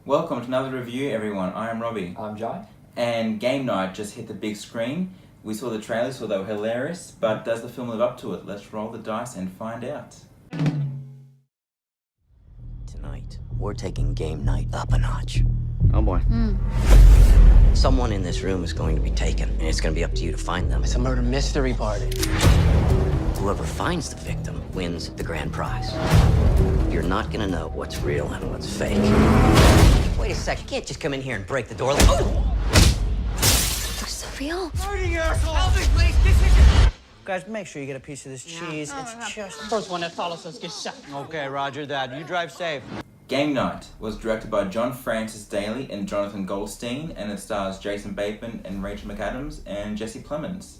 Welcome to another review, everyone. I am Robbie. I'm Jye. And Game Night just hit the big screen. We saw the trailers, thought they were hilarious, but does the film live up to it? Let's roll the dice and find out. Tonight, we're taking game night up a notch. Oh boy. Someone in this room is going to be taken, and it's going to be up to you to find them. It's a murder mystery party. Whoever finds the victim wins the grand prize. You're not going to know what's real and what's fake. Wait a sec, you can't just come in here and break the door like... Oh! Looks so real. Guys, make sure you get a piece of this cheese. It's just... First one that follows us gets shot. Okay, roger that. You drive safe. Game Night was directed by John Francis Daly and Jonathan Goldstein, and it stars Jason Bateman and Rachel McAdams and Jesse Plemons.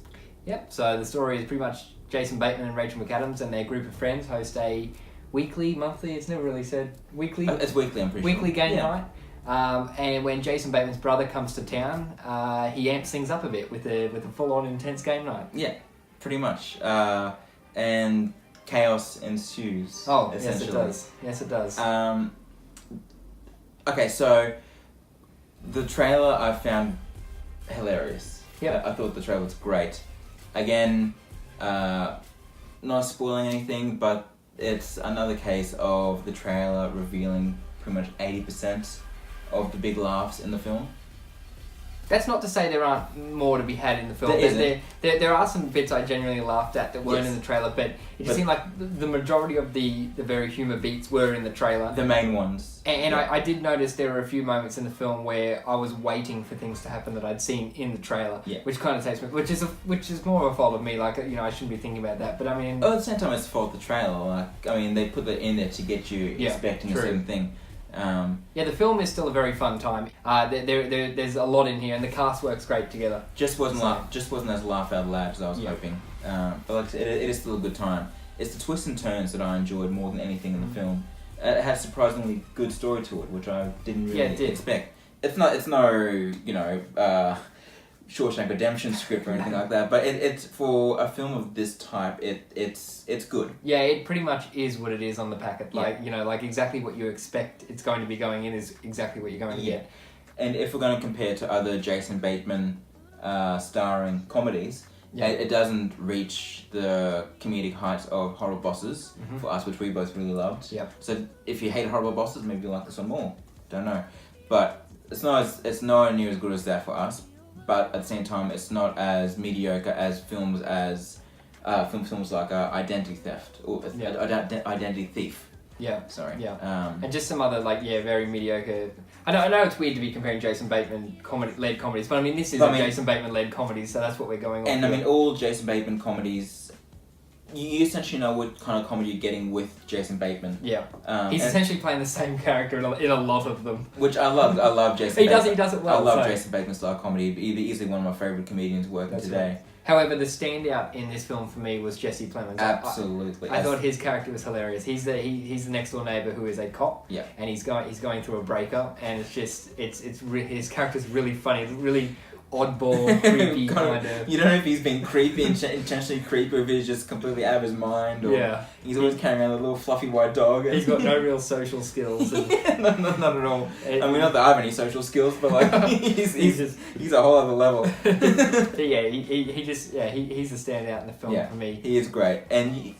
Yep, so the story is pretty much Jason Bateman and Rachel McAdams and their group of friends host a weekly, monthly, it's never really said, weekly? It's weekly, I'm pretty Weekly sure. game Yeah. night. And when Jason Bateman's brother comes to town, he amps things up a bit with a full-on intense game night. Yeah, pretty much. And chaos ensues. Oh, yes it essentially. does. Yes it does. Okay, so the trailer I found hilarious. Yep. I thought the trailer was great. Again, not spoiling anything, but it's another case of the trailer revealing pretty much 80% of the big laughs in the film. That's not to say there aren't more to be had in the film. There isn't. There are some bits I genuinely laughed at that weren't Yes. in the trailer, but it just seemed like the majority of the very humour beats were in the trailer. The main ones. And Yeah. I did notice there were a few moments in the film where I was waiting for things to happen that I'd seen in the trailer, Yeah. which kind of takes me, which is more of a fault of me. Like, you know, I shouldn't be thinking about that, but I mean, Oh, at the same time, it's the fault of the trailer. Like, I mean, they put that in there to get you Yeah, expecting a true. certain thing. yeah, the film is still a very fun time. There's a lot in here, and the cast works great together. Just wasn't So- as laugh out loud as I was Yeah. hoping. But like I said, it is still a good time. It's the twists and turns that I enjoyed more than anything in the film. It had a surprisingly good story to it, which I didn't really Yeah, it did. expect. It's no Shawshank Redemption script or anything like that, but it's for a film of this type. It's good. Yeah, it pretty much is what it is on the packet. Yeah. Like, you know, like exactly what you expect it's going to be going in is exactly what you're going to Yeah. get. And if we're going to compare to other Jason Bateman starring comedies, Yeah. it doesn't reach the comedic heights of Horrible Bosses for us, which we both really loved. Yep. So if you hate Horrible Bosses, maybe you like this one more. Don't know, but it's nowhere near as good as that for us. But at the same time, it's not as mediocre as films like Identity Theft or Yeah. Identity Thief. Yeah. Sorry. Yeah. And just some other, like, very mediocre... I know it's weird to be comparing Jason Bateman led comedies, but I mean, this is a Jason Bateman led comedy, so that's what we're going on. And I mean, all Jason Bateman comedies, you essentially know what kind of comedy you're getting with Jason Bateman. Yeah. He's and- essentially playing the same character in a lot of them. Which I love. I love Jason. He Bateman. does it well. I love so- Jason Bateman style comedy. He's easily one of my favorite comedians working That's today. right. However, the standout in this film for me was Jesse Plemons. Absolutely. I thought his character was hilarious. He's the next door neighbor who is a cop. Yeah. And he's going through a breakup, and it's just his character's really funny. It's really oddball, creepy kind of. You don't know if he's being creepy, intentionally creepy, or if he's just completely out of his mind. Or Yeah. He's always carrying around a little fluffy white dog. He's got no real social skills. And Yeah, not at all. It- I mean, not that I have any social skills, but like he's a whole other level. yeah, he's the standout in the film Yeah, for me. he is great, and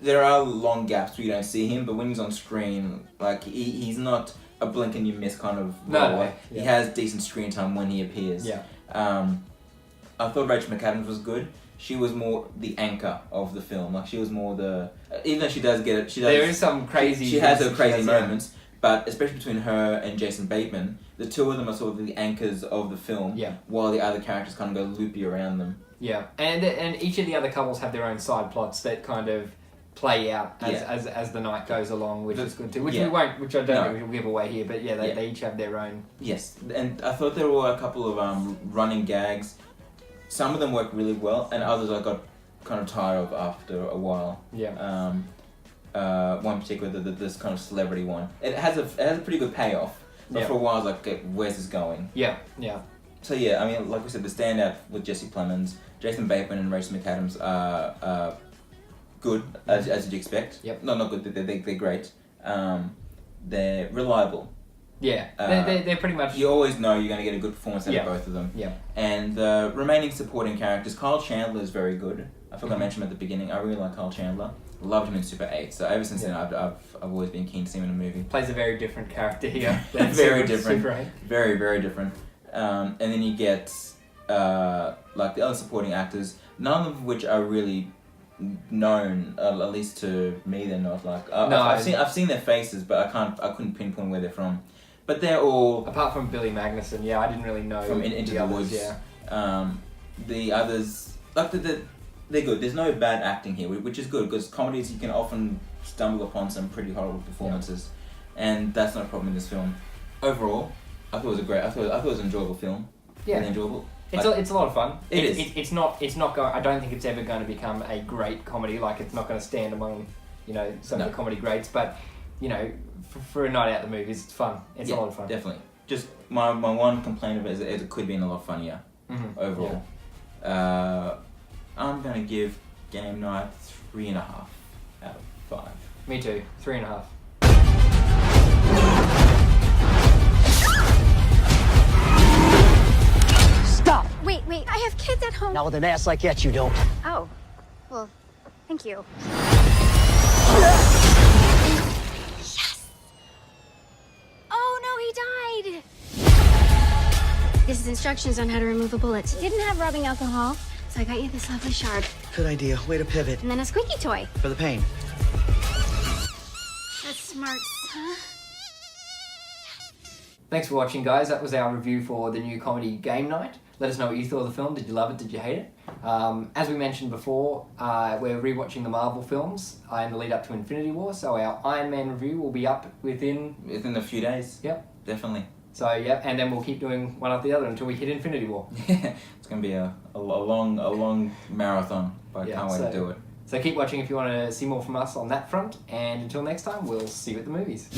there are long gaps where you don't see him, but when he's on screen, like he's not a blink and you miss kind of role. No, Like, yeah. He has decent screen time when he appears. Yeah. I thought Rachel McAdams was good. She was more the anchor of the film. Like she was more the even though she does get it. There is some crazy. She has her she crazy has, moments, but especially between her and Jason Bateman, the two of them are sort of the anchors of the film. Yeah. While the other characters kind of go loopy around them. Yeah, and each of the other couples have their own side plots that kind of play out as the night goes along, which is good too. Which Yeah. we won't, which I don't No. think we'll give away here. But yeah, they each have their own. Yes, and I thought there were a couple of running gags. Some of them worked really well, and others I got kind of tired of after a while. Yeah. One particular, this kind of celebrity one. It has a pretty good payoff, but Yeah. for a while I was like, okay, where's this going? Yeah. Yeah. So yeah, I mean, like we said, the standout with Jesse Plemons, Jason Bateman, and Rachel McAdams are good as you'd expect. Yep. No, not good. They're great. They're reliable. Yeah, they're pretty much... You always know you're going to get a good performance out Yeah. of both of them. Yeah. And the remaining supporting characters, Kyle Chandler is very good. I forgot to mention him at the beginning. I really like Kyle Chandler. Loved him in Super 8. So ever since then, I've always been keen to see him in a movie. Plays a very different character here. Very different. Super 8. Very, very different. And then you get like the other supporting actors, none of which are really known, at least to me. They're not like I've seen their faces, but I couldn't pinpoint where they're from. But they're all, apart from Billy Magnuson. Yeah, I didn't really know from Into the others, Woods. Yeah. The others, like they're good. There's no bad acting here, which is good, because comedies you can often stumble upon some pretty horrible performances, and that's not a problem in this film. Overall, I thought it was an enjoyable film. Yeah, really enjoyable. It's a lot of fun. It is. It's not going. I don't think it's ever going to become a great comedy. Like, it's not going to stand among, some of the comedy greats. But, for a night out at the movies, it's fun. It's a lot of fun. Definitely. Just my one complaint of it is that it could have been a lot funnier overall. Yeah. I'm gonna give Game Night 3.5 out of 5. Me too. 3.5. Stop! Wait, I have kids at home. Not with an ass like that, you don't. Oh, well, thank you. Yes! Oh no, he died! This is instructions on how to remove a bullet. Didn't have rubbing alcohol, so I got you this lovely shard. Good idea. Way to pivot. And then a squeaky toy. For the pain. That's smart, huh? Thanks for watching, guys. That was our review for the new comedy Game Night. Let us know what you thought of the film. Did you love it? Did you hate it? As we mentioned before, we're rewatching the Marvel films in the lead up to Infinity War, so our Iron Man review will be up within a few days. Yep. Definitely. So, yeah, and then we'll keep doing one after the other until we hit Infinity War. It's going to be a long marathon, but I can't wait to do it. So keep watching if you want to see more from us on that front, and until next time, we'll see you at the movies.